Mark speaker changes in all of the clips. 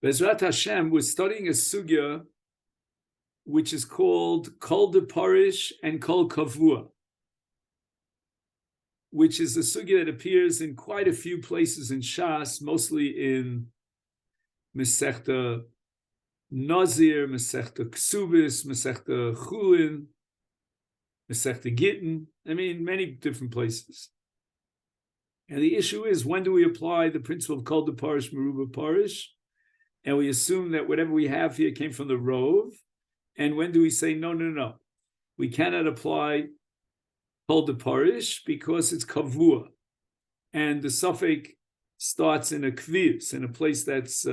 Speaker 1: Bezrat Hashem, we're studying a Sugya which is called Kol DeParish and Kol Kavua, which is a Sugya that appears in quite a few places in Shas, mostly in Masechta Nazir, Masechta Ksubis, Masechta Chulin, Masechta Gittin, many different places. And the issue is, when do we apply the principle of Kol DeParish, Meruba Parish? And we assume that whatever we have here came from the Rov. And when do we say, no, we cannot apply Kol DeParish because it's Kavua. And the suffix starts in a kvius, in a place that's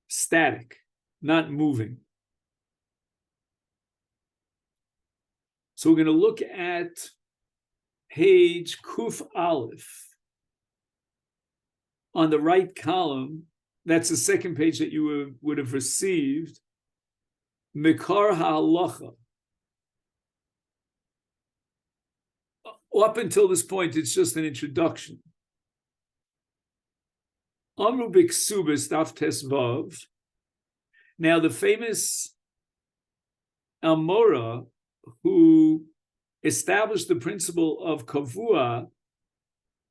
Speaker 1: static, not moving. So we're going to look at page Kuf Aleph. On the right column, that's the second page that you would have received, Mikar HaHalacha. Up until this point, it's just an introduction. Amru B'Ksubis Daf Tes Vav. Now, the famous Almora who established the principle of Kavua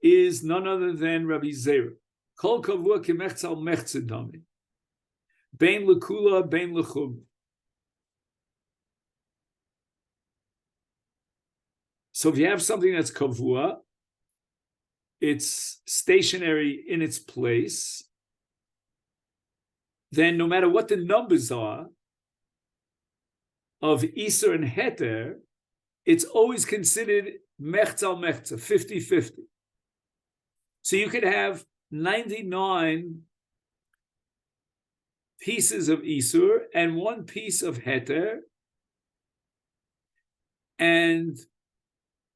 Speaker 1: is none other than Rabbi Zera. Kol Kavua K'mechzal Mechzedami. Bein L'Kula, Bein L'Chum. So if you have something that's Kavua, it's stationary in its place, then no matter what the numbers are of Isser and Heter, it's always considered Mechzal Mechza, 50-50. So you could have 99 pieces of Isur and one piece of Heter, and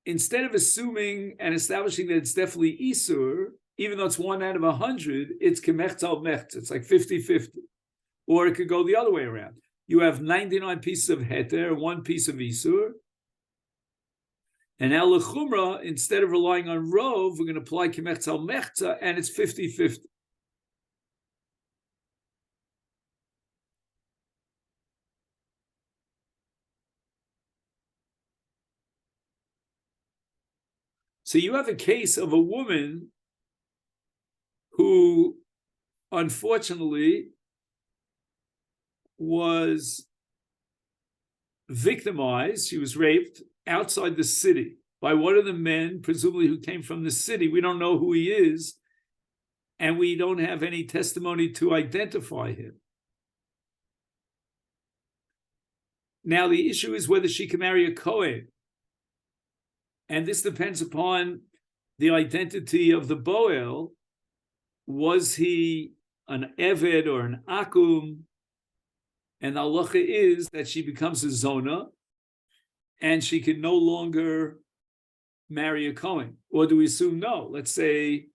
Speaker 1: instead of assuming and establishing that it's definitely Isur, even though it's 1 out of 100, it's Kemechzal Mechza, it's like 50-50. Or it could go the other way around. You have 99 pieces of Heter, one piece of Isur, and now L'Chumra, instead of relying on Rov, we're going to apply Kemechzal Mechza, and it's 50-50. So you have a case of a woman who, unfortunately, was victimized. She was raped outside the city by one of the men, presumably who came from the city. We don't know who he is, and we don't have any testimony to identify him. Now, the issue is whether she can marry a Kohen. And this depends upon the identity of the Boel. Was he an Eved or an Akum? And the halacha is that she becomes a Zona, and she can no longer marry a Kohen. Or do we assume no? Let's say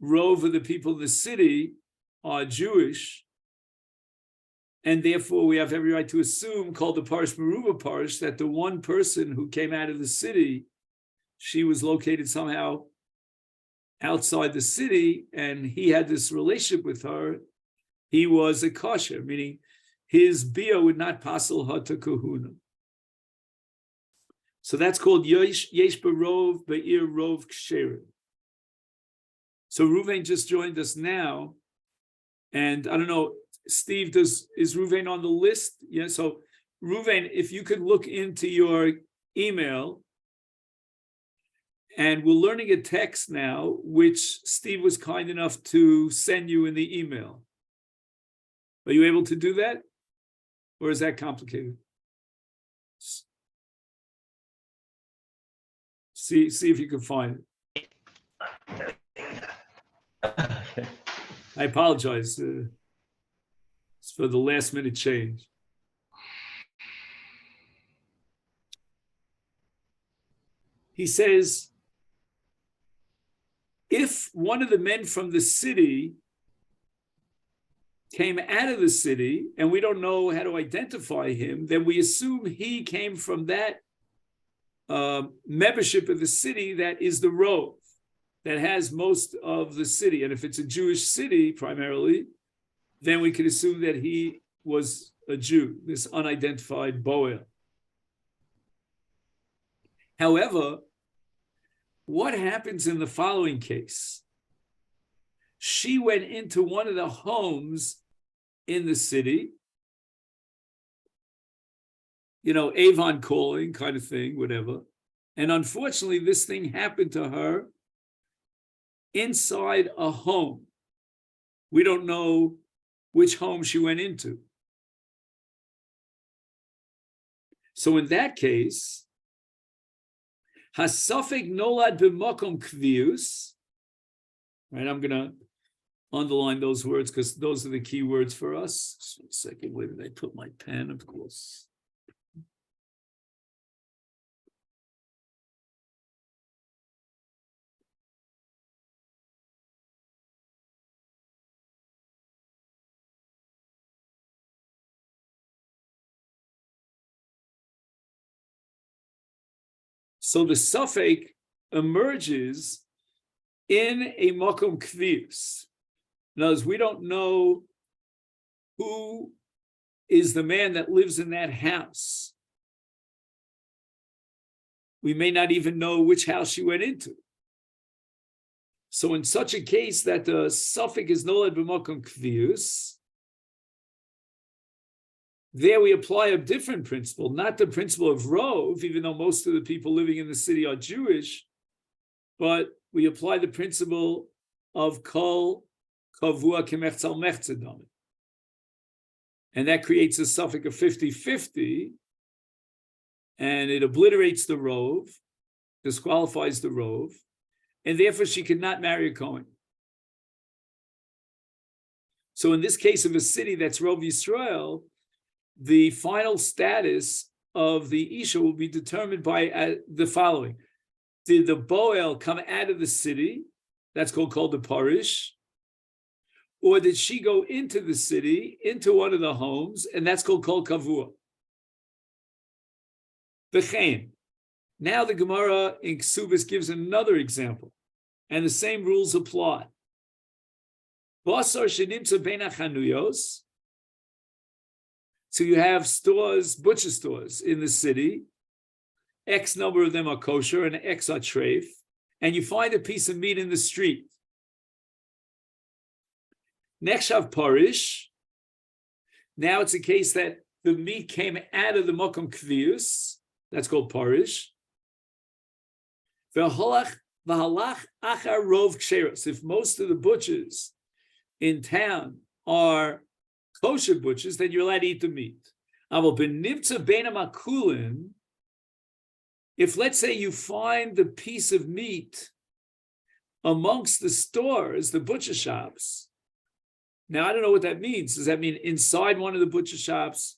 Speaker 1: Rove of the people of the city are Jewish, and therefore we have every right to assume, called the Parish Meruba Parish, that the one person who came out of the city, she was located somehow outside the city, and he had this relationship with her. He was a kosher, meaning his bia would not passel her to kahuna. So that's called yesh barov be'ir rov ksherim. So Ruvain just joined us now, and I don't know, Steve, is Ruvain on the list? Yeah. So Ruvain, if you could look into your email. And we're learning a text now, which Steve was kind enough to send you in the email. Are you able to do that? Or is that complicated? See if you can find it. I apologize. It's for the last minute change. He says, if one of the men from the city came out of the city and we don't know how to identify him, then we assume he came from that membership of the city that is the Rove. that has most of the city. And if it's a Jewish city primarily, then we can assume that he was a Jew, this unidentified Boel. However, what happens in the following case? She went into one of the homes in the city, Avon calling kind of thing, whatever. And unfortunately, this thing happened to her inside a home. We don't know which home she went into. So in that case, Hasafik nolad b'makom kvius, right? I'm going to underline those words because those are the key words for us. Just 1 second, where did I put my pen? Of course. So the suffix emerges in a makom kvius. In other words, we don't know who is the man that lives in that house. We may not even know which house she went into. So in such a case that the suffix is nolad b'makom kvius, there we apply a different principle, not the principle of Rov, even though most of the people living in the city are Jewish, but we apply the principle of kol kavua kemechzal mechzedam. And that creates a suffix of 50-50, and it obliterates the Rov, disqualifies the Rov, and therefore she cannot marry a Kohen. So in this case of a city that's Rov Yisrael, the final status of the Isha will be determined by the following. Did the Boel come out of the city? That's called DeParish. Or did she go into the city, into one of the homes, and that's called Kol Kavua? V'chein. Now the Gemara in Ksubis gives another example, and the same rules apply. Basar shenimtza bein hachanuyos. So you have stores, butcher stores in the city. X number of them are kosher and X are treif. And you find a piece of meat in the street. Nechshav parish. Now it's a case that the meat came out of the makom kvius. That's called parish. V'halach achar rov ksheros. If most of the butchers in town are kosher butchers, then you're allowed to eat the meat. If, let's say, you find the piece of meat amongst the stores, the butcher shops, now I don't know what that means. Does that mean inside one of the butcher shops?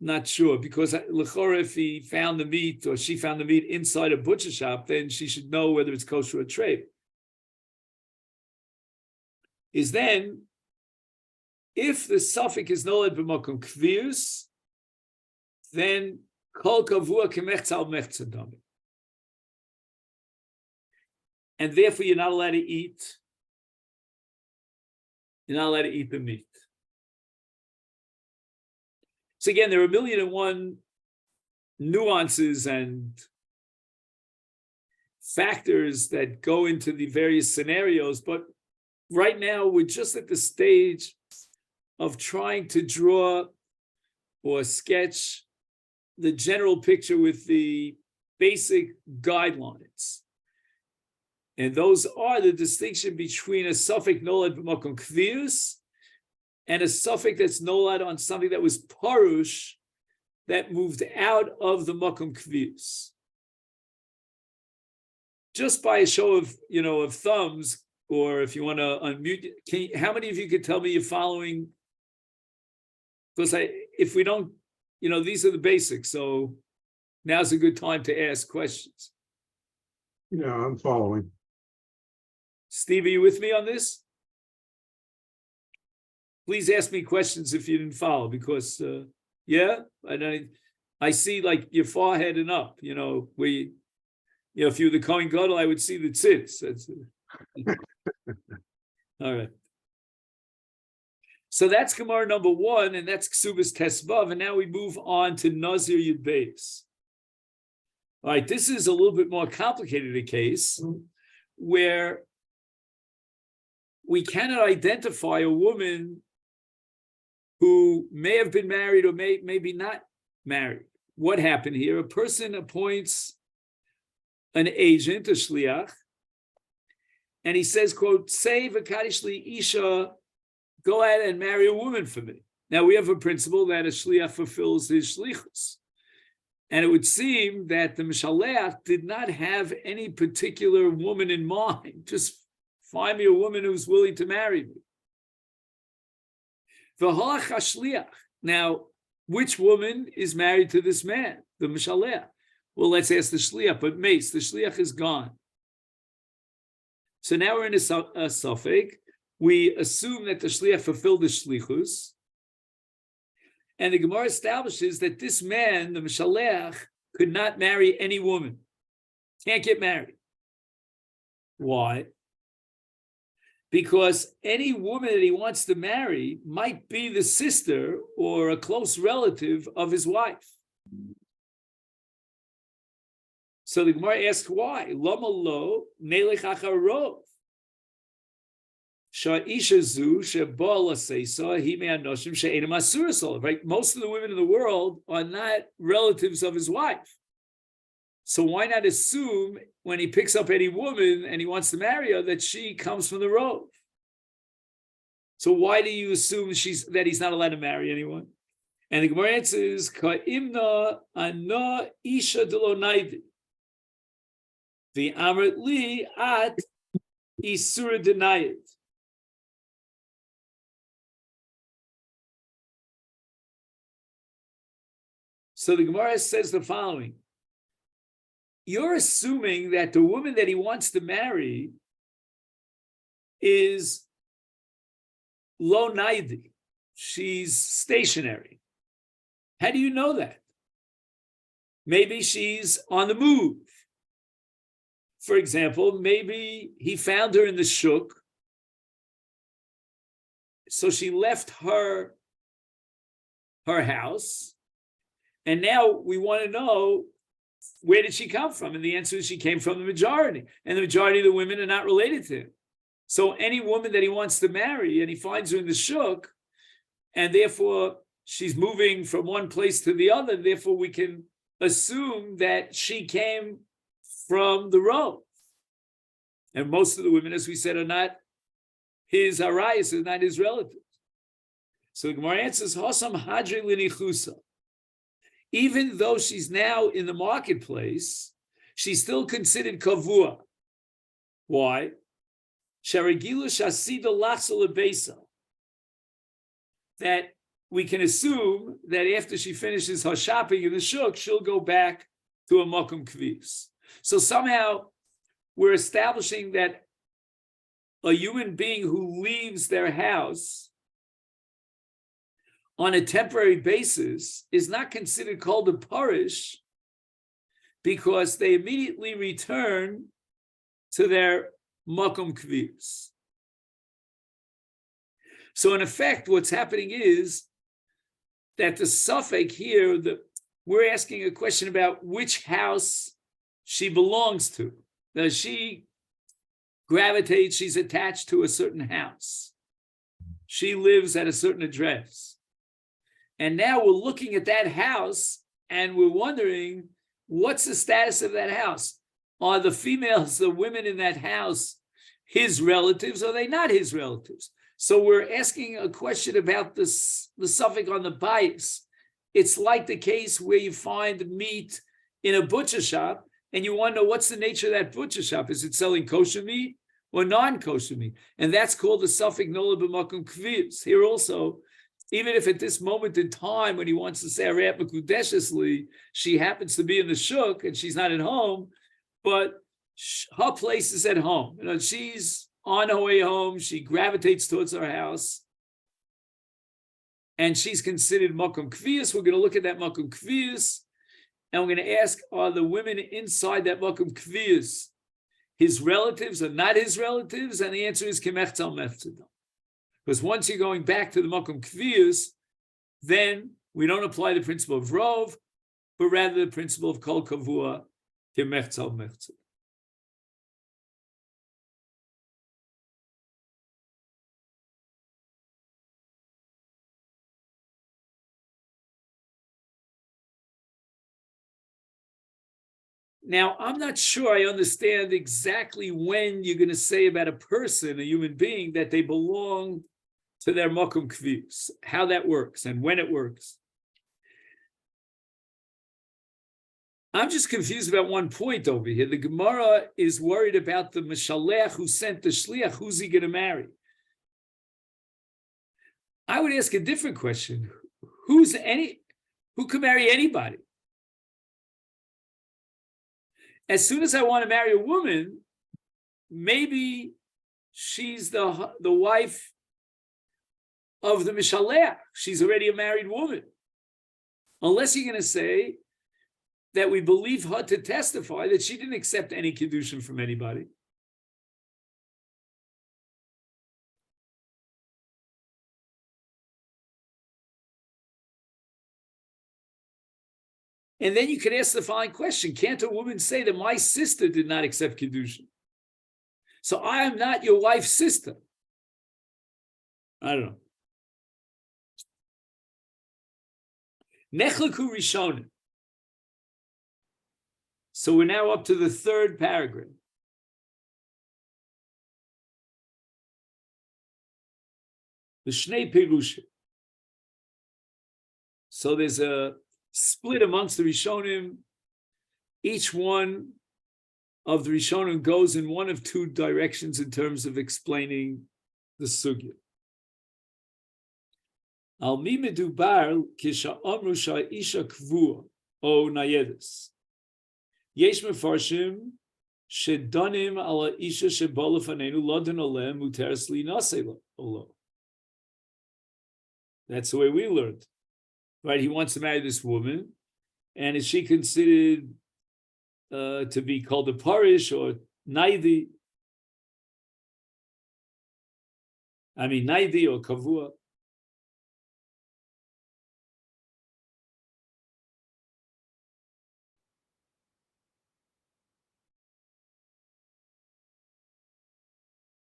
Speaker 1: Not sure, because l'chora, if he found the meat or she found the meat inside a butcher shop, then she should know whether it's kosher or treif. Is then, if the suffix is nolad b'makom kvius, then kol kavua kemechzal mechzedam. And therefore you're not allowed to eat. You're not allowed to eat the meat. So again, there are 1,000,001 nuances and factors that go into the various scenarios, but right now we're just at the stage of trying to draw or sketch the general picture with the basic guidelines. And those are the distinction between a suffix nolad b'makom kvius and a suffix that's nolad on something that was parush, that moved out of the makom kvius. Just by a show of, of thumbs, or if you want to unmute, how many of you could tell me you're following? Because if we don't, these are the basics. So now's a good time to ask questions.
Speaker 2: Yeah, I'm following.
Speaker 1: Steve, are you with me on this? Please ask me questions if you didn't follow, because yeah, and I see like you're far ahead and up, if you were the Kohen Gadol, I would see the tzitz. All right. So that's Gemara number 1, and that's Ksubas Tesvav, and now we move on to Nazir Yud Beis. All right, this is a little bit more complicated a case where we cannot identify a woman who may have been married or maybe not married. What happened here? A person appoints an agent, a shliach, and he says, quote, "Say v'kadish li isha, go ahead and marry a woman for me." Now we have a principle that a shliach fulfills his shlichus. And it would seem that the Mishaleach did not have any particular woman in mind. Just find me a woman who's willing to marry me. V'halach hashliach. Now, which woman is married to this man, the Mishaleach? Well, let's ask the shliach, but mace, the shliach is gone. So now we're in a suffix. We assume that the shliach fulfilled the shlichus. And the Gemara establishes that this man, the Mishaleach, could not marry any woman. Can't get married. Why? Because any woman that he wants to marry might be the sister or a close relative of his wife. So the Gemara asks why. Lama lo nelech acharov. Right? Most of the women in the world are not relatives of his wife. So why not assume when he picks up any woman and he wants to marry her that she comes from the rove? So why do you assume that he's not allowed to marry anyone? And the Gemara answers, "Ka'imna ana isha delo naidi, the amrit li at isura denayit." So the Gemara says the following. You're assuming that the woman that he wants to marry is lo naidi. She's stationary. How do you know that? Maybe she's on the move. For example, maybe he found her in the shuk. So she left her house. And now we want to know, where did she come from? And the answer is she came from the majority. And the majority of the women are not related to him. So any woman that he wants to marry and he finds her in the shuk, and therefore she's moving from one place to the other, therefore we can assume that she came from the row. And most of the women, as we said, are not his arayas, are not his relatives. So the Gemara answers, Hosam hadri linichusa. Even though she's now in the marketplace, she's still considered kavua. Why? That we can assume that after she finishes her shopping in the shuk, she'll go back to a makom kvis. So somehow we're establishing that a human being who leaves their house on a temporary basis is not considered called DeParish because they immediately return to their makom kvis. So in effect, what's happening is that the suffix here, we're asking a question about which house she belongs to. Now she gravitates, she's attached to a certain house. She lives at a certain address. And now we're looking at that house and we're wondering, what's the status of that house? Are the females, the women in that house, his relatives? Or are they not his relatives? So we're asking a question about the suffix on the bias. It's like the case where you find meat in a butcher shop and you want to know what's the nature of that butcher shop. Is it selling kosher meat or non-kosher meat? And that's called the suffix nola b'makom kviz. Here also, even if at this moment in time when he wants to say Arayat Mekudeshesli, she happens to be in the shuk and she's not at home, but her place is at home. She's on her way home. She gravitates towards her house, and she's considered makom kvius. We're going to look at that makom kvius, and we're going to ask, are the women inside that makom kviyus his relatives or not his relatives? And the answer is kemechtzal meftzedam. Because once you're going back to the makom kviyus, then we don't apply the principle of rov, but rather the principle of kol kavua kemechtzal meftzedam. Now, I'm not sure I understand exactly when you're going to say about a person, a human being, that they belong to their makom kviyus, how that works and when it works. I'm just confused about one point over here. The Gemara is worried about the Meshalech who sent the Shliach. Who's he going to marry? I would ask a different question. Who can marry anybody? As soon as I want to marry a woman, maybe she's the wife of the Mishalech. She's already a married woman. Unless you're going to say that we believe her to testify that she didn't accept any kedushin from anybody. And then you could ask the following question. Can't a woman say that my sister did not accept Kedushin? So I am not your wife's sister. I don't know. Nechlaku Rishonim. So we're now up to the third paragraph. The Shnei Pirushim. So there's a split amongst the Rishonim. Each one of the Rishonim goes in one of two directions in terms of explaining the Sugya. Al mi medubar kisha amru sha'isha kvua o nayedes. Yesh mefarshim shedanim ala isha shebala fanenu ladan olem muteres li naseh olo. That's the way we learned. Right, he wants to marry this woman, and is she considered to be called DeParish or Naidi? I mean, Naidi or Kavua.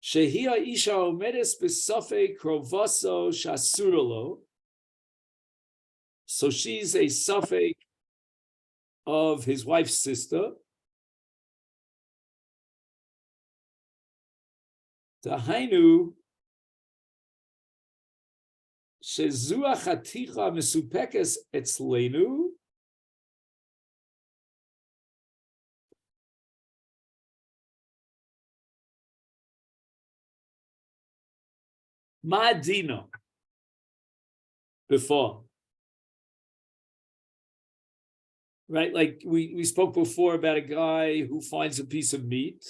Speaker 1: Shehia isha omedes besafei krovaso shasuralo. So she's a suffix of his wife's sister. Tahainu shezua chaticha mesupekes etzlenu. Ma'adino. Before. Right, like we spoke before about a guy who finds a piece of meat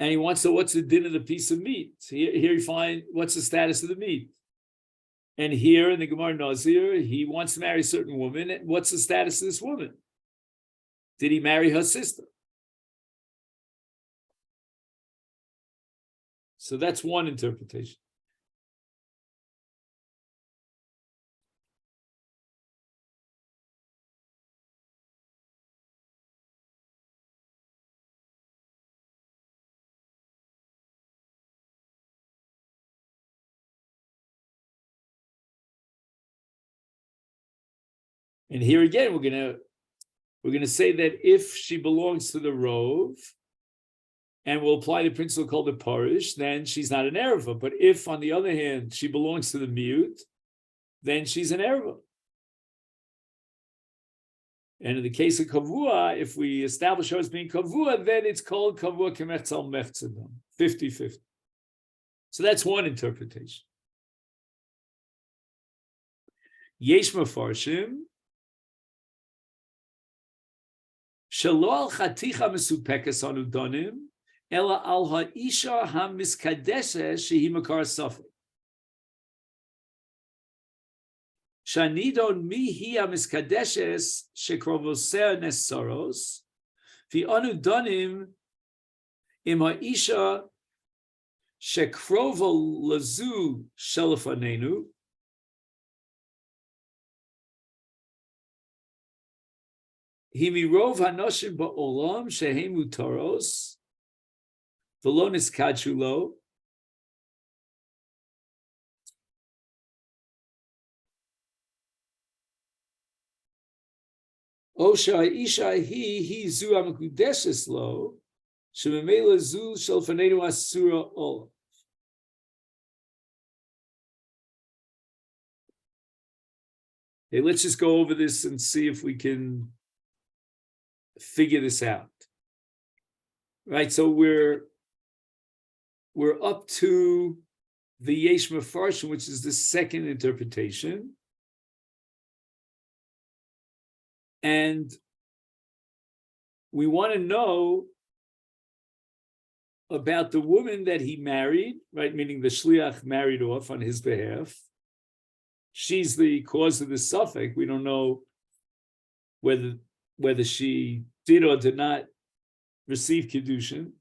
Speaker 1: and he wants to, what's the din of the piece of meat? Here you find, what's the status of the meat? And here in the Gemara Nazir, he wants to marry a certain woman. What's the status of this woman? Did he marry her sister? So that's one interpretation. And here again, we're gonna say that if she belongs to the Rov, and we'll apply the principle called the Parish, then she's not an Ereva. But if, on the other hand, she belongs to the Miut, then she's an Ereva. And in the case of Kavua, if we establish her as being Kavua, then it's called Kavua Kemechtzal Meftzedam, 50-50. So that's one interpretation. Yesh Mefarshim, Shelo al chaticha mesupekes anudonim, ela al ha'isha ha'miskadeshes shehi makar safek. Shanidon mihi amiskadeshes shekrovosea nesaros, v'anu donim im ha'isha shekrovo lazu shelafanenu. Himirov hanoshim ba'olam shehem mutaros v'lo niskachu lo. Osha isha he zu amakudeshes lo shememela zu shelfanenu asura olam. Hey, let's just go over this and see if we can figure this out. Right, so we're up to the Yesh Mefarshim, which is the second interpretation. And we want to know about the woman that he married, right? Meaning the Shliach married off on his behalf. She's the cause of the suffix. We don't know whether she did or did not receive Kiddushin.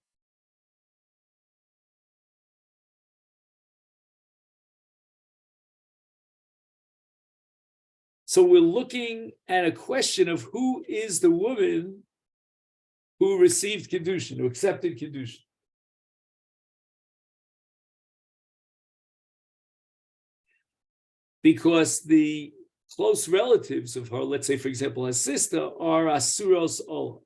Speaker 1: So we're looking at a question of who is the woman who received Kiddushin, who accepted Kiddushin. Because the close relatives of her, let's say, for example, her sister, are Asuros Olam.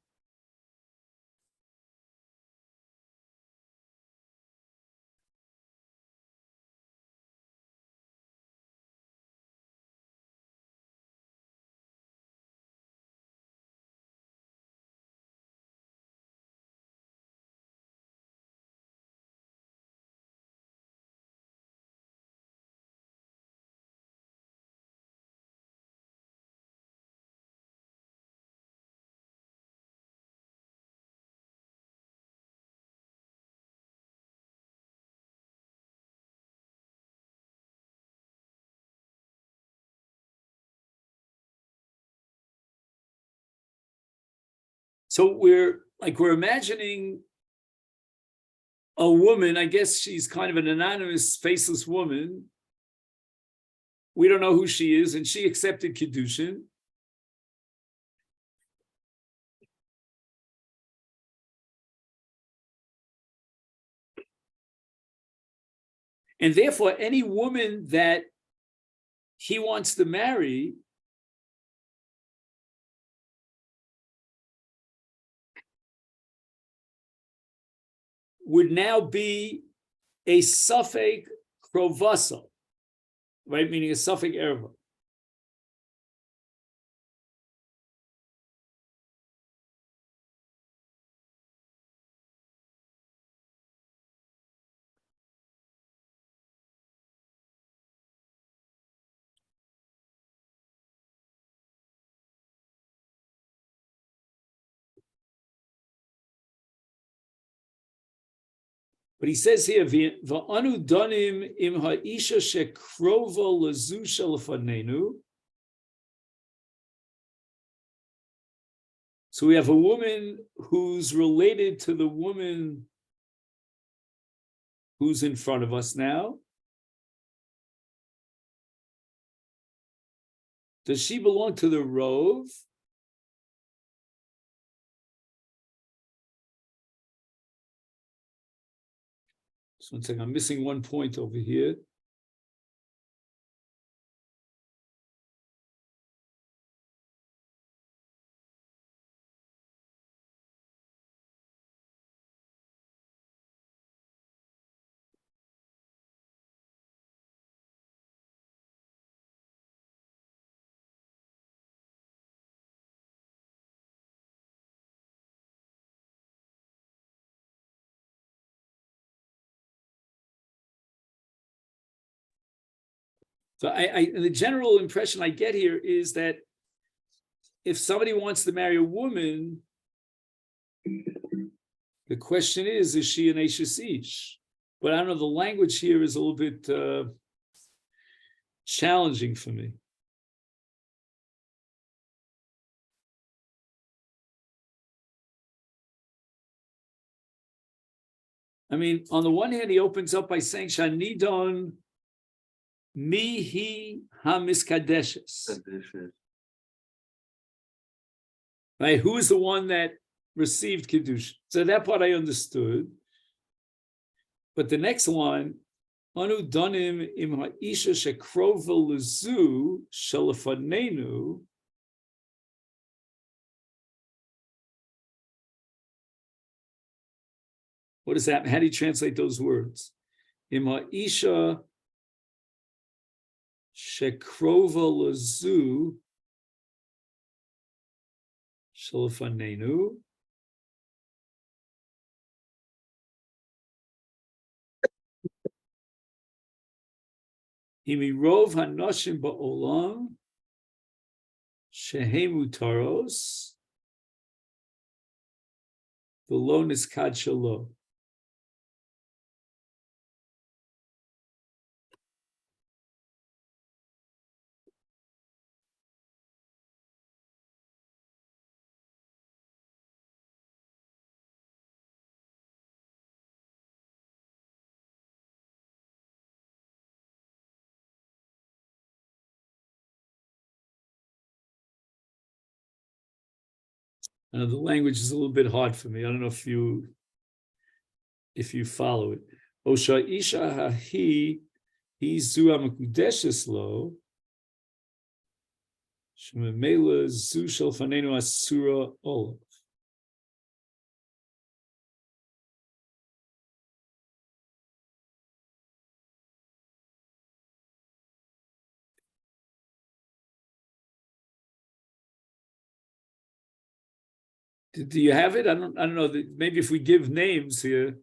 Speaker 1: So we're imagining a woman, I guess she's kind of an anonymous, faceless woman. We don't know who she is, and she accepted Kiddushin. And therefore, any woman that he wants to marry would now be a suffix krovasa, right? Meaning a suffix erva. But he says here, "V'anu donim im ha'isha shekrovo lezu shelafanenu." So we have a woman who's related to the woman who's in front of us now. Does she belong to the Rove? So one second, I'm missing one point over here. So the general impression I get here is that if somebody wants to marry a woman, the question is she an Eishes Ish? But I don't know, the language here is a little bit challenging for me. I mean, on the one hand, he opens up by saying, Shanidon mihi hamiskadeshes. Right? Who is the one that received Kiddush? So that part I understood. But the next one, Anu donim im ha'isha shekrova lezu shalafanenu. What does that? How do you translate those words? Im ha'isha shekrova lezu shalafanenu. Imirov hanoshim ba'olam shehemu taros v'lo niskad shalo. The language is a little bit hard for me. I don't know if you follow it. Osha isha hahi zu amakudeshes lo shememela zu shel fanenu asura olav. Do you have it? I don't know. Maybe if we give names here.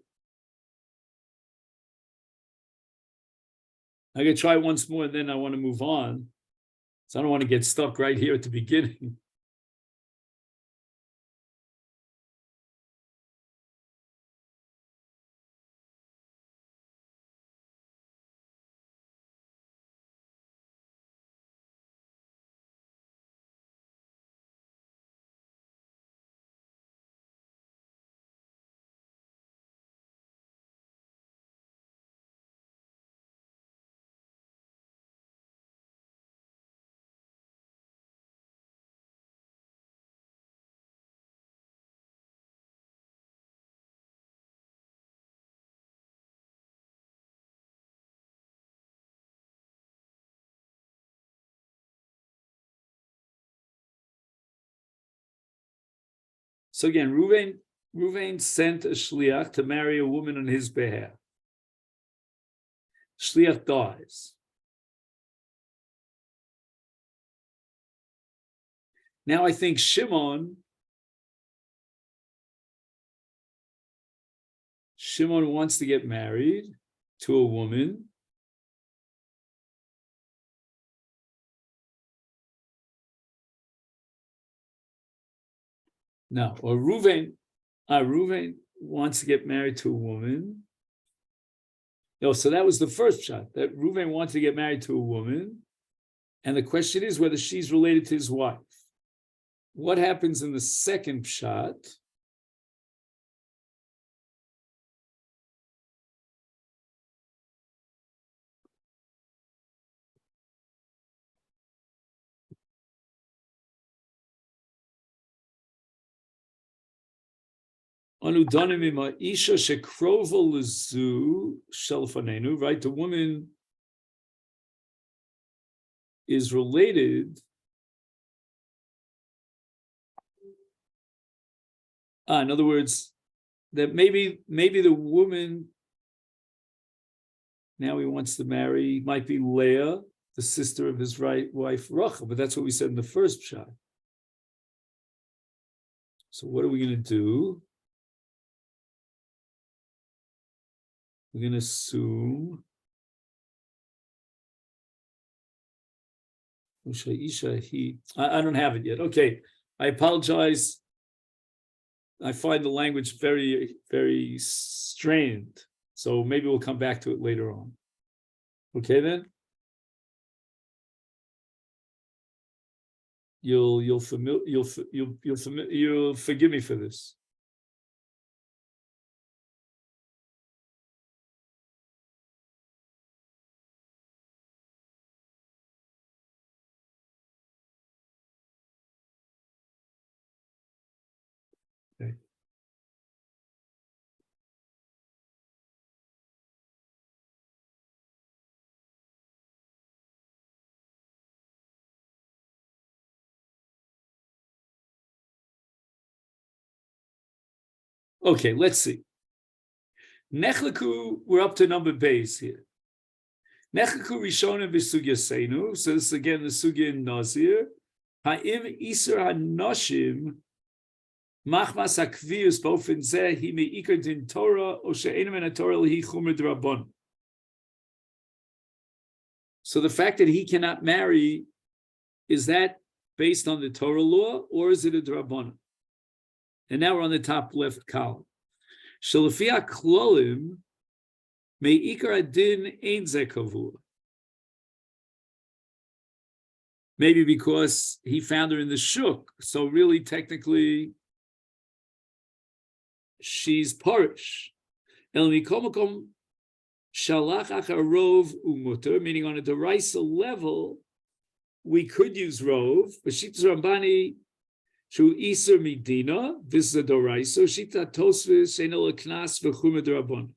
Speaker 1: I can try once more, and then I want to move on. So I don't want to get stuck right here at the beginning. So again, Ruvain sent a shliach to marry a woman on his behalf. Shliach dies. Now I think Shimon wants to get married to a woman. No, or Ruvain wants to get married to a woman. No, so that was the first shot, that Ruvain wanted to get married to a woman. And the question is whether she's related to his wife. What happens in the second shot? Right, the woman is related. In other words, that maybe the woman now he wants to marry might be Leah, the sister of his wife Rachel, but that's what we said in the first shot. So what are we going to do? We're going to assume I don't have it yet. Okay, I apologize. I find the language very, very strained. So maybe we'll come back to it later on. Okay, then you'll forgive me for this. Okay. Okay, let's see. Nechleku, we're up to number base here. Nechleku Rishona v'Sugya Seinu. So this is again the Sugya in Nazir. Ha'im Isur HaNoshim Machmas HaKvius Bofen Zeh Hi Me'ikar Din Torah O She'einu Men HaTorah L'Hi Chumer D'Rabban. So the fact that he cannot marry, is that based on the Torah law or is it a D'Rabban? And now we're on the top left column. Shalafia klolim me'ikar adin ein ze kavua. Maybe because he found her in the shuk, so really technically she's parish. El mikomakom shalach achar rov umuter, meaning on a deraisa level, we could use rov, but Shitas Rambani Shu Iser Medina, this is a Doraiso, Shita Tosvis, Enel Knas, V'chumed Rabban.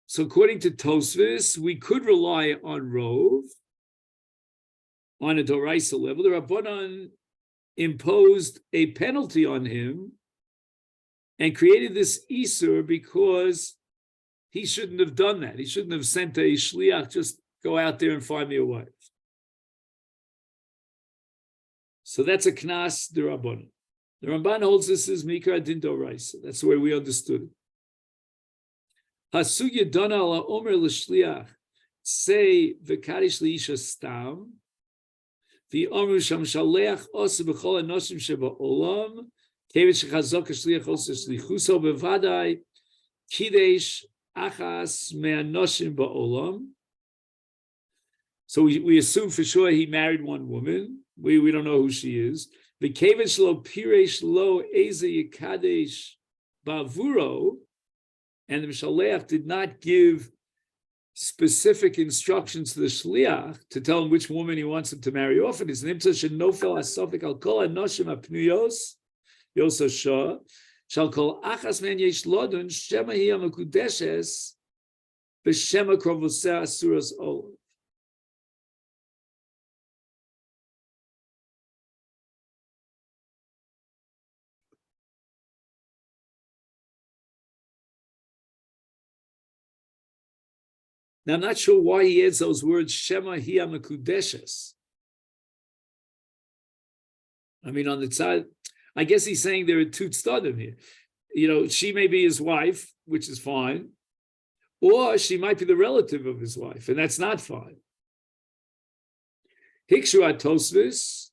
Speaker 1: So according to Tosvis, we could rely on Rov, on a Doraisa level. The Rabbanan imposed a penalty on him and created this Iser because he shouldn't have done that. He shouldn't have sent a Shliach, just go out there and find me a wife. So that's a knas the Rabban. The Ramban holds this as mikra din doraisa. That's the way we understood it. Hasugya dana ala omer l'shliach say v'kadish liisha stam v'omer sham shaleach osa b'chol anoshim sheba'olam kevet shechazok hashliach osa shlichuso bevadai kidesh achas me'anoshim ba'olam. So we assume for sure he married one woman. We don't know who she is. The kevish lo piresh lo eze yikadesh bavuro, and the Shaleach did not give specific instructions to the Shliach to tell him which woman he wants him to marry off. And his nimtza shenofel asofik al kol anoshim apnuyos yosa shah shall kol achas men yesh lodun shema hi amakudeshes b'shema krovoseh asuras olav. Now, I'm not sure why he adds those words, Shema hi amakudeshes. I mean, on the side, I guess he's saying there are two tzadim here. You know, she may be his wife, which is fine, or she might be the relative of his wife, and that's not fine. Hikshu Tosvis,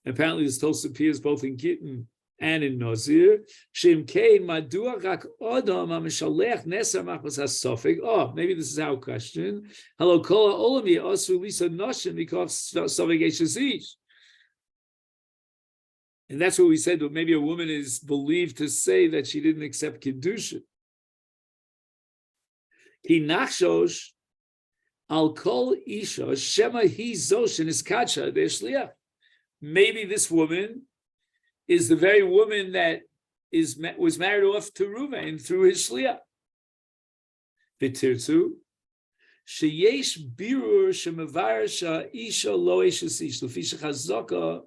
Speaker 1: apparently this Tosvis appears both in Gittin and in Nazir. Shem Kain Madua Rak OdomAmishalech Nesar Machmas HaSofik. Oh, maybe this is our question. Hello, Kola Olami Osru Lisa Noshim because Sofik Eshazish. And that's what we said, that maybe a woman is believed to say that she didn't accept Kiddushin. Ki Nachshosh Al Kol Isha Shema Hi Zoshin Iskacha Deshliach. Maybe this woman is the very woman that was married off to Reuven through his shliach. V'tirtzu sheyesh birur shemavarsha isha lo eshes ish lefi shechazaka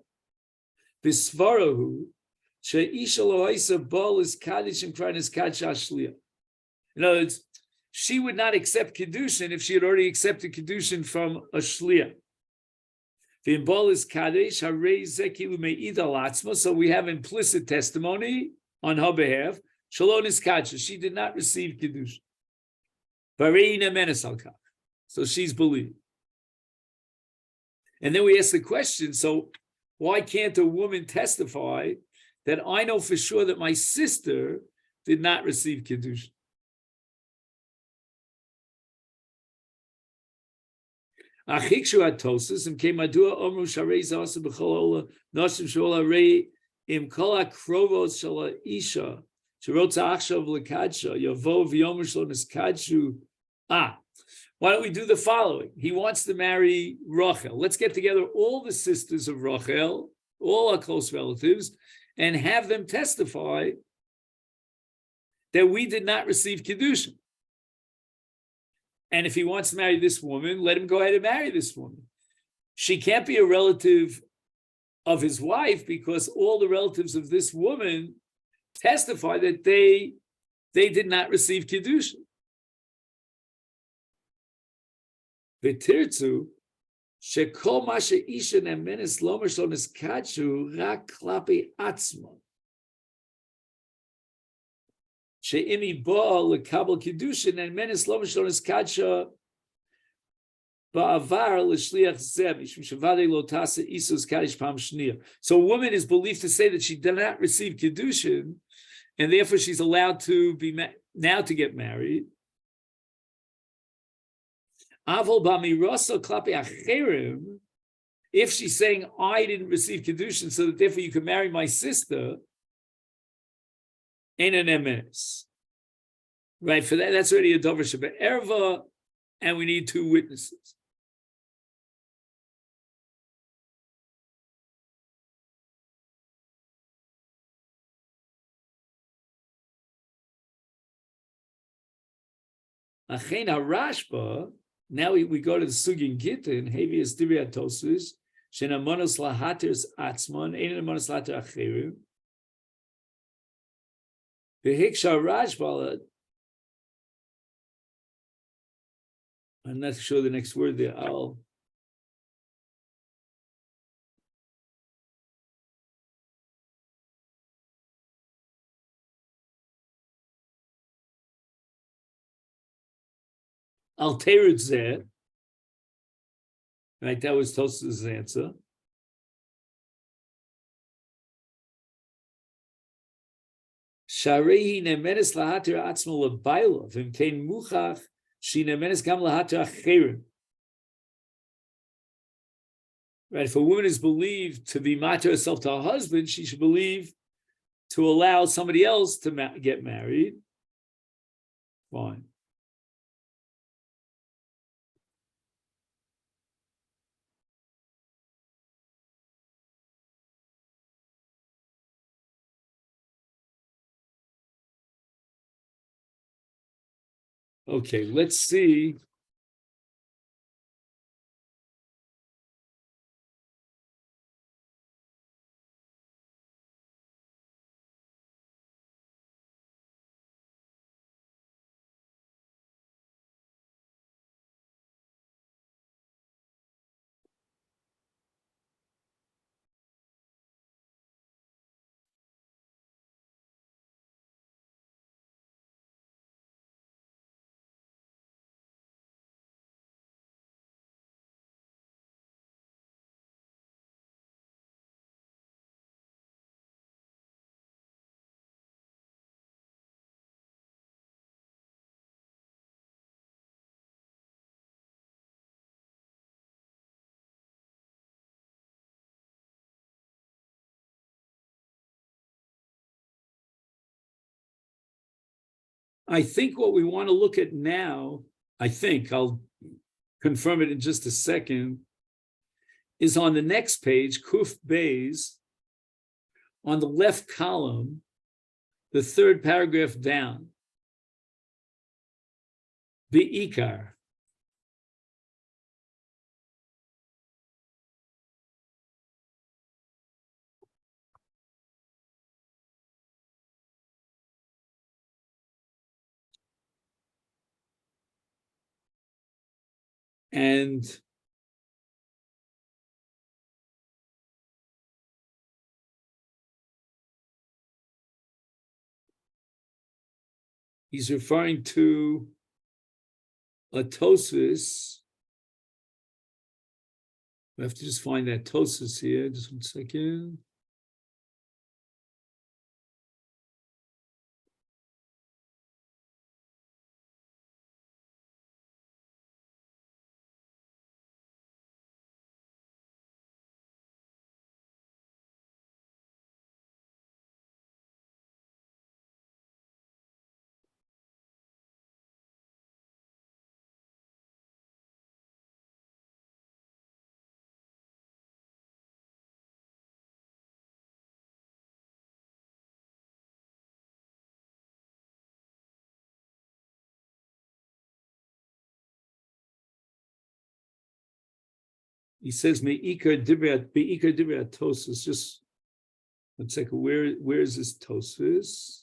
Speaker 1: b'svarahu sheisha lo isa bol is kaddish and krain is kaddish shliach. In other words, she would not accept kiddushin if she had already accepted kiddushin from a shliach. So we have implicit testimony on her behalf. Shalom is kacha. She did not receive kiddush. So she's believed. And then we ask the question, so why can't a woman testify that I know for sure that my sister did not receive kiddush? Achikshu atosis and came madua omru sharei zasa b'chol noshim shola rei im kol akrovos shala isha shirotza achshav lekadsha yavo v'yomer shlo niskadshu. Why don't we do the following? He wants to marry Rachel. Let's get together all the sisters of Rachel all our close relatives, and have them testify that we did not receive Kiddushin. And if he wants to marry this woman, let him go ahead and marry this woman. She can't be a relative of his wife because all the relatives of this woman testify that they did not receive Kiddushin. V'tirtzu shekol ma she'isha nemenes lo mashlo niskachu rak klapi atzma. She'imi bo lekabel Kiddushin nemenes lo mashlo niskachu ba'avar l'shliach zeh mishum shavadei lo tasa isus kaddish pam shniya. So a woman is believed to say that she did not receive Kiddushin, and therefore she's allowed to be now to get married. If she's saying I didn't receive Kiddushin, so that therefore you can marry my sister, ain't an emes. Right, for that's already a dover shabbat erva, and we need two witnesses. Achein harashba. Now we go to the Sugya Gittin, Hevius Diviatosis, Shenamonos Lahaters Atzmon, Einamonos Lahater Acherim. The Hiksha Rajbala, I'm not sure the next word there. I'll tear it there. Right, that was Tos's answer. Sharehi nemenes lahater atzmo lebaila v'imkein muchach she nemenes gam lahater acherim. Right, if a woman is believed to be mater herself to her husband, she should believe to allow somebody else to get married. Fine. Okay, let's see. I think what we want to look at now, I think I'll confirm it in just a second, is on the next page, Kuf Beis, on the left column, the third paragraph down. Be'ikar. And he's referring to a Tosfos. I have to just find that Tosfos here. Just 1 second. he says Me'ikar Divrei Tosfos. Just 1 second. Where is this Tosfos?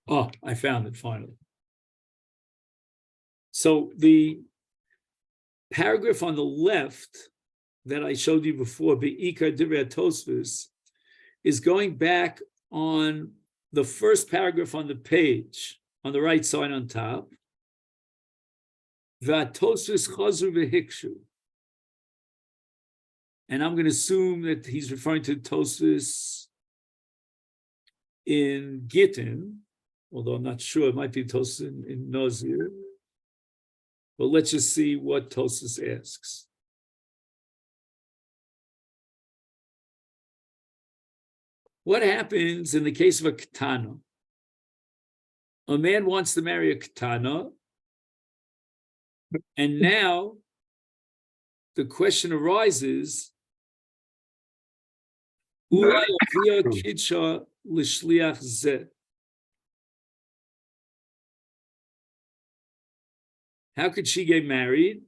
Speaker 1: Oh, I found it finally. So the paragraph on the left that I showed you before, Be'ikar Divrei Tosfos, is going back on the first paragraph on the page, on the right side on top. V'atosfos chazru v'hikshu. And I'm going to assume that he's referring to Tosfos in Gittin, although I'm not sure. It might be Tosfos in Nazir. But let's just see what Tosfos asks. What happens in the case of a ketana? A man wants to marry a ketana, and now the question arises, how could she get married?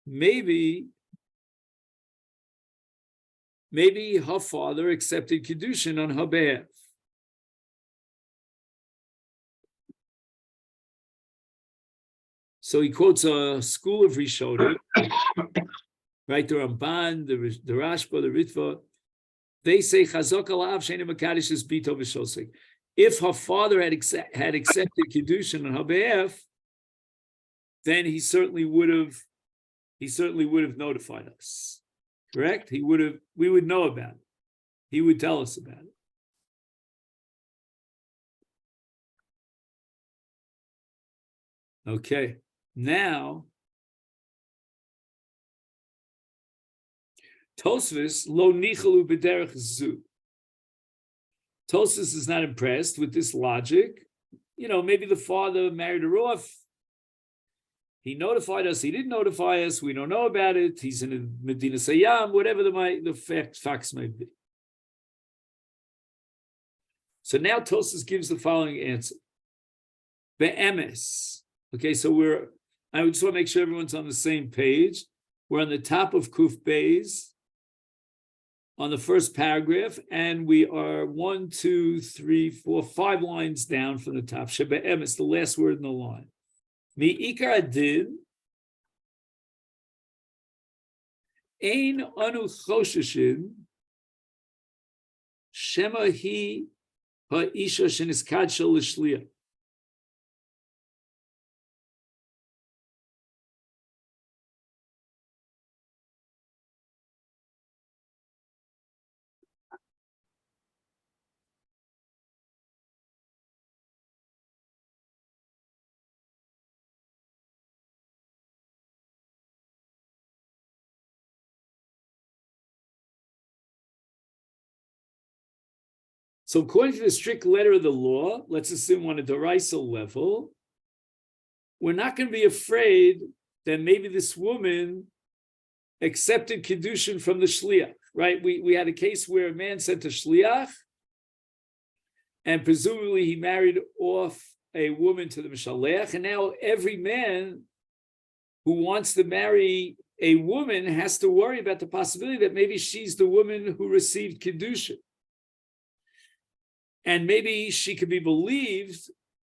Speaker 1: Maybe her father accepted Kiddushin on her behalf. So he quotes a school of Rishonim, right? The Ramban, the Rashba, the Ritva. They say Chazok alav she'eina mekadesh es bito v'shosek. If her father had accepted Kiddushin on her behalf, then he certainly would have notified us. Correct? We would know about it. He would tell us about it. Okay. Now, Tosfos lo nichalu b'derech zu. Tosfos is not impressed with this logic. Maybe the father married her off. He notified us. He didn't notify us. We don't know about it. He's in a Medina Sayyam, whatever the facts might be. So now Tosfos gives the following answer. Be'emes. Okay, so I just want to make sure everyone's on the same page. We're on the top of Kuf Beis, on the first paragraph, and we are 1, 2, 3, 4, 5 lines down from the top. Shebe'emes, the last word in the line. Mi'ikar adin, ein anu chosheshin, shema hi ha'isha sheniskadsha l'shliach. So according to the strict letter of the law, let's assume on a Doraisa level, we're not going to be afraid that maybe this woman accepted Kiddushin from the Shliach, right? We had a case where a man sent a Shliach, and presumably he married off a woman to the Mishalech, and now every man who wants to marry a woman has to worry about the possibility that maybe she's the woman who received Kedusha. And maybe she could be believed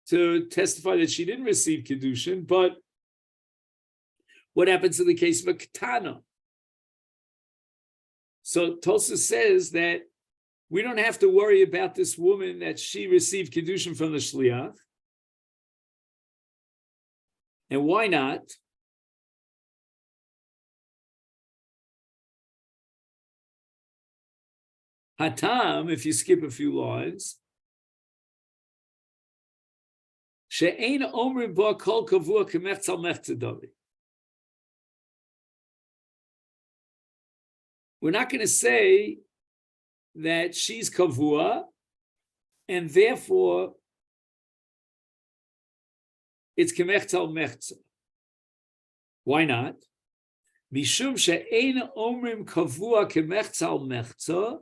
Speaker 1: to testify that she didn't receive Kedushin, but what happens in the case of a Ketana? So Tosfos says that we don't have to worry about this woman that she received Kedushin from the Shliach. And why not? Hatam, if you skip a few lines, she'ein omrim ba kol kavua k'mechzal mechzadavi. We're not going to say that she's kavua, and therefore it's k'mechzal mechzal. Why not? Mishum she'ein omrim kavua k'mechzal mechzal.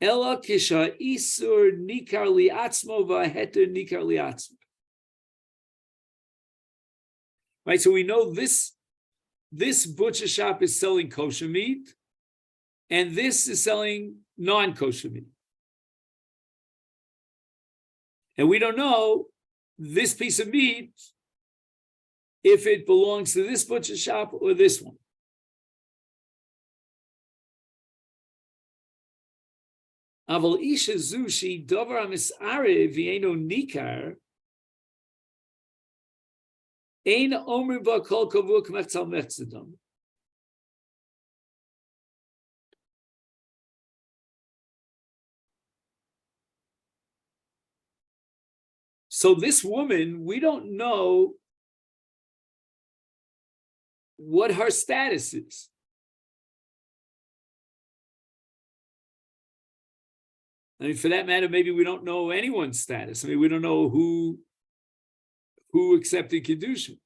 Speaker 1: Ela kisha isur nikar liatzmo v'heter nikar liatzmo. Right, so we know this butcher shop is selling kosher meat, and this is selling non-kosher meat. And we don't know this piece of meat if it belongs to this butcher shop or this one. Aval isha zu she davar misare v'eno nikar ein omer ba kol kavu k'mechzal mechzadam. So this woman, we don't know what her status is. I mean, for that matter, maybe we don't know anyone's status. I mean, we don't know who accepted Kedushin.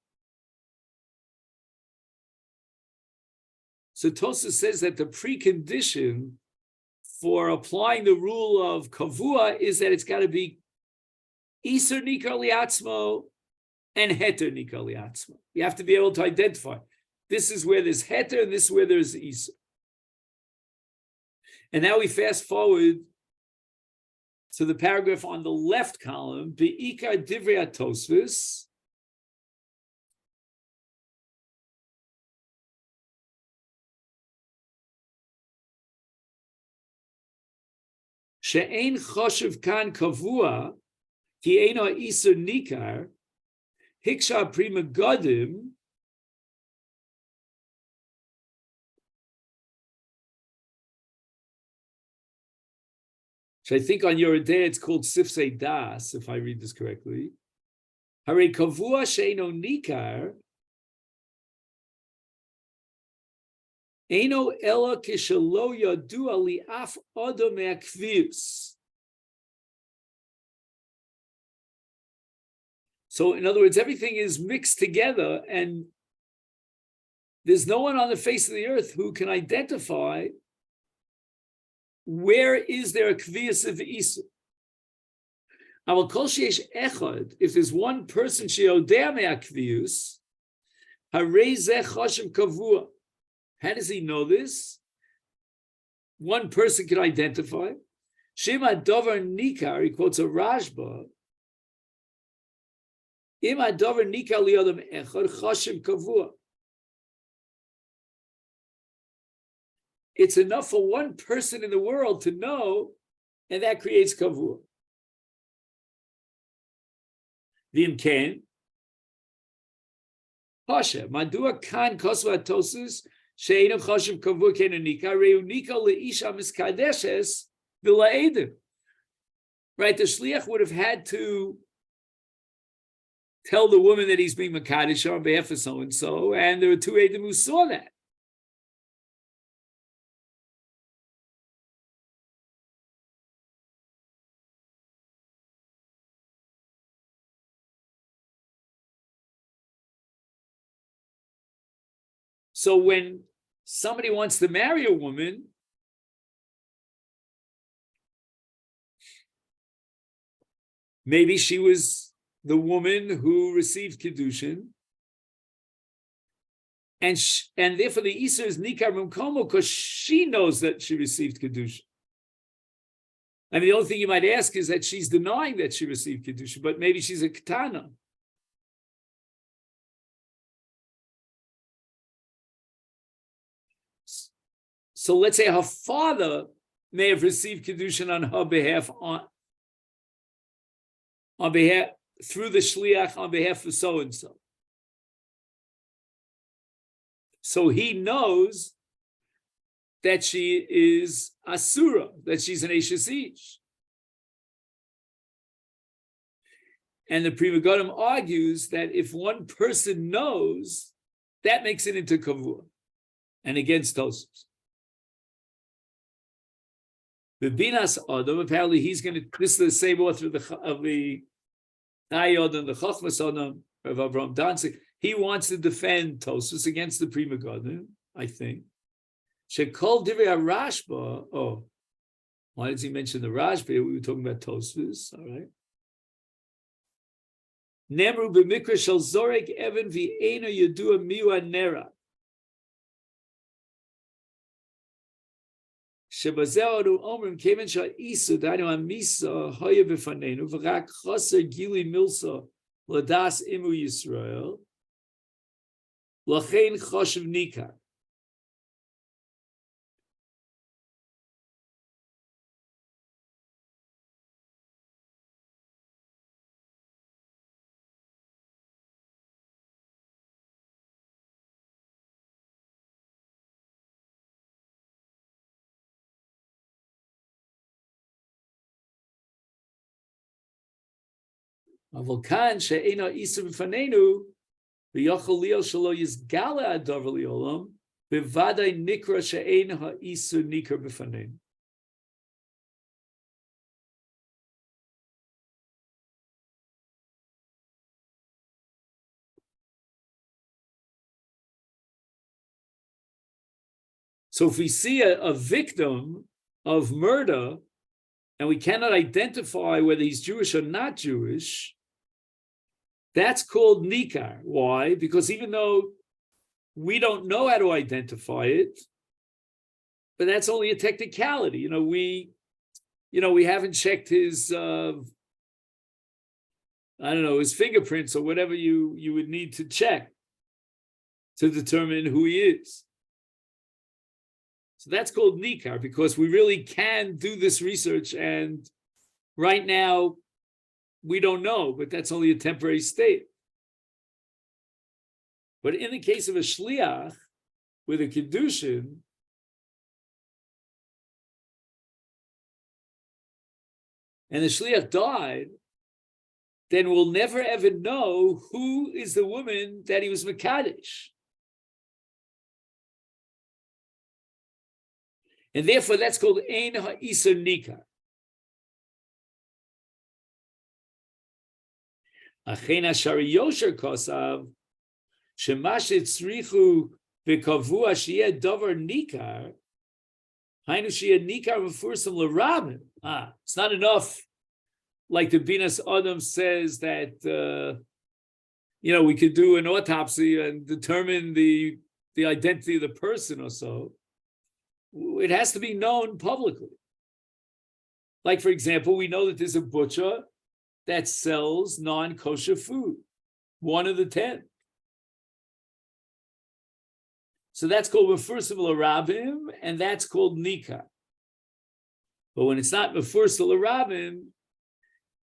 Speaker 1: So Tosfos says that the precondition for applying the rule of Kavua is that it's got to be Iser Nikar Liatzmo and Heter Nikar Liatzmo. You have to be able to identify. This is where there's Heter and this is where there's Iser. And now we fast forward to the paragraph on the left column, Be'ikar Divrei Tosfos. She'ein choshev kan kavua, ki eino iser nikar, hiksha prima godim, which I think on your day it's called Sifsei Das, if I read this correctly. Hare kavua she'eino nikar, eino ela kishelo yadua li'af odo me'akvius. So in other words, everything is mixed together and there's no one on the face of the earth who can identify where is there a kvius of Isa? Aval kol sheyesh echad, if there's one person sheodea me'akvius, harei zeh choshev kavua. How does he know this? One person can identify. Shema dover nikar, he quotes a Rashba. Ima dover nikar liodam echad choshev kavua. It's enough for one person in the world to know, and that creates kavua. V'im ken, Pasha, madua kan kosva Tosfos she'eino choshev kavua ken unika reu nika leisha miskadeshes v'la'edim. Right, the shliach would have had to tell the woman that he's being makadesh on behalf of so and so, and there were two edim who saw that. So when somebody wants to marry a woman, Maybe she was the woman who received Kiddushin, and therefore the Isur is Nikar Mumkomo because she knows that she received Kiddushin. I mean, the only thing you might ask is that she's denying that she received Kiddushin, but maybe she's a Ketana. So let's say her father may have received Kiddushin on her behalf, on behalf through the Shliach on behalf of so-and-so. So he knows that she is Asura, that she's an Eishes Ish. And the Pri Megadim argues that if one person knows, that makes it into Kavua and against Tosfos. The Binas Adam, apparently he's going to, this is the same author of the Ayod and the Chochmas Adam of Avraham Danzig. He wants to defend Tosfos against the Pri Megadim, I think. Shekol Divrei Rashba. Oh, why does he mention the Rashba? We were talking about Tosfos, all right. Nemru b'mikra shel zorek even v'eino yedua miu nera. Shebazeu omrim keven sha'isu danu amisa hoya b'fanenu v'rak chaser gili milsa ladas imu Yisrael lachein choshev nikar. Avokan she'ena isu b'fanenu v'yochel liel shelo yizgala adav liolam b'vaday nikra she'ena ha'isu nikar b'fanenu. So if we see a victim of murder and we cannot identify whether he's Jewish or not Jewish, that's called nikar. Why? Because even though we don't know how to identify it, but that's only a technicality. We haven't checked his, his fingerprints or whatever you would need to check to determine who he is. So that's called nikar because we really can do this research, and right now we don't know, but that's only a temporary state. But in the case of a shliach with a kiddushin, and the shliach died, then we'll never ever know who is the woman that he was mekadesh. And therefore, that's called ein ha'isa nikar. Achein hashari yosher kosav shemash etzrichu v'kavua sheyeh davar nikar hainu sheyeh nikar v'fursam l'rabim. It's not enough, like the Binas Adam says that we could do an autopsy and determine the identity of the person or so. It has to be known publicly. Like, for example, we know that there's a butcher that sells non-kosher food, one of the 10. So that's called Mefursa l'Rabim, and that's called Nikar. But when it's not Mefursa l'Rabim,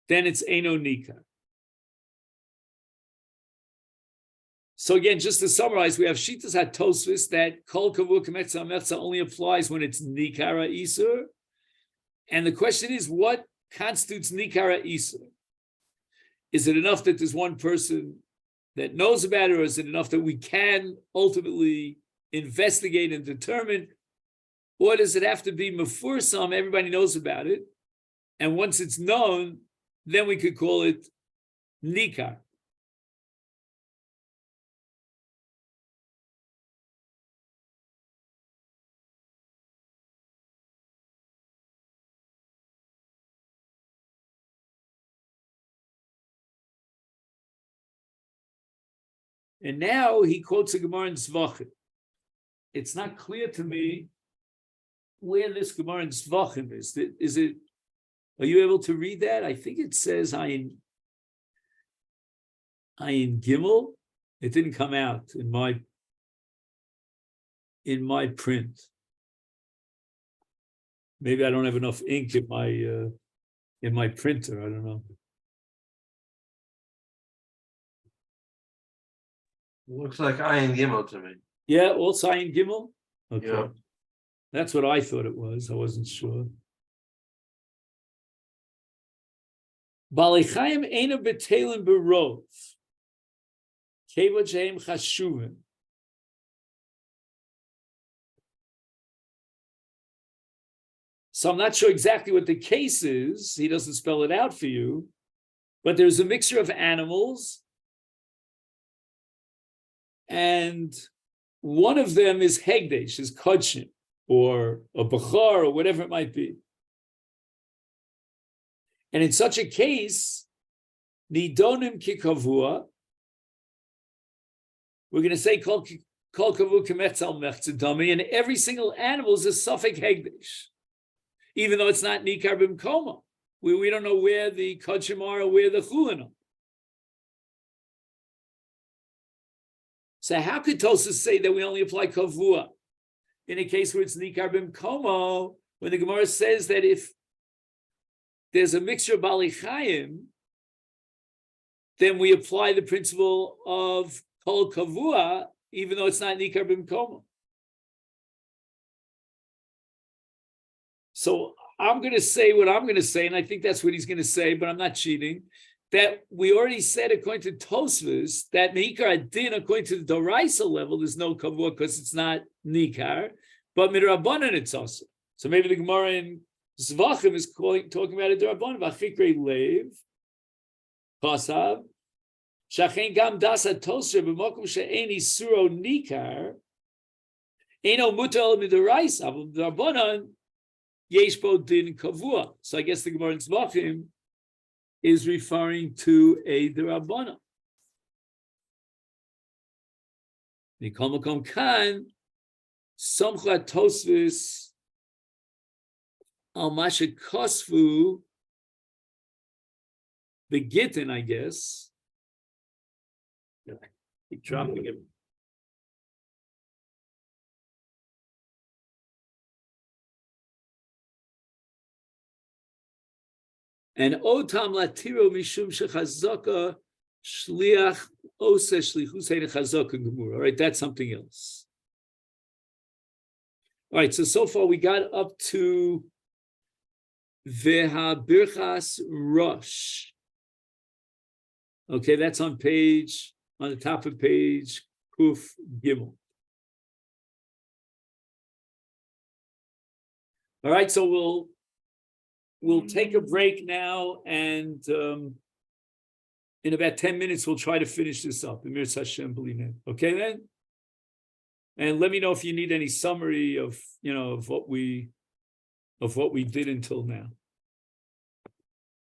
Speaker 1: then it's Eino Nikar. So again, just to summarize, we have Shitas HaTosfos that Kol Kavu Kemetza Mechza only applies when it's Nikara Isur. And the question is, what constitutes Nikara Isur? Is it enough that there's one person that knows about it, or is it enough that we can ultimately investigate and determine? Or does it have to be Mefursam, everybody knows about it, and once it's known, then we could call it Nikar? And now he quotes a Gemara in Zvachim. It's not clear to me where this Gemara in Zvachim is. Is it? Are you able to read that? I think it says Ayin Gimel. It didn't come out in my print. Maybe I don't have enough ink in my printer. I don't know.
Speaker 3: Looks like Ayin Gimel to me.
Speaker 1: Yeah, also Ayin Gimel. Okay,
Speaker 3: Yeah.
Speaker 1: That's what I thought it was. I wasn't sure. Balichayim eina betelin berov. Kevod shehem chashuvim. So I'm not sure exactly what the case is. He doesn't spell it out for you. But there's a mixture of animals. And one of them is Hegdesh, is Kodshim, or a Bechar, or whatever it might be. And in such a case, Nidonim Kikavua, we're going to say Kol Kavu Kemetzal Mechtzedami, and every single animal is a Suffolk Hegdesh, even though it's not Nikar Bimkoma. We don't know where the Kodshim are or where the Chulin are. So how could Tosas say that we only apply Kavua in a case where it's Nikar Bimkomo, when the Gemara says that if there's a mixture of Balichayim, then we apply the principle of Kol Kavua, even though it's not Nikar Bimkomo. So I'm going to say what I'm going to say, and I think that's what he's going to say, but I'm not cheating. That we already said, according to Tosfos, that Nikar Adin, according to the Doraisa level, there's no Kavua because it's not Nikar, but Midrabanan it's also. So maybe the Gemara in Zvachim is talking about a Darabanan, Vachikre Lev, Kosav, Shachen Gam Dasa Tosra, B'mokum She'eni Suro Nikar, Eno Mutal Midoraisa, Darabanan, Yeshbo Din Kavua. So I guess the Gemara in Zvachim is referring to a D'Rabbanan. Mikol Makom Kan, Somcha Tosfos Al Masha Kosfu, the Gittin, I guess. Keep dropping it. And Otam Latiro Mishum Shechazaka Shliach Ose Shlichus Chazaka Gemura. All right, that's something else. All right, so far we got up to Veha Birchas Rosh. Okay, that's on the top of page Kuf Gimel. All right, so we'll take a break now, and in about 10 minutes, we'll try to finish this up. Okay, then? And let me know if you need any summary of what we did until now.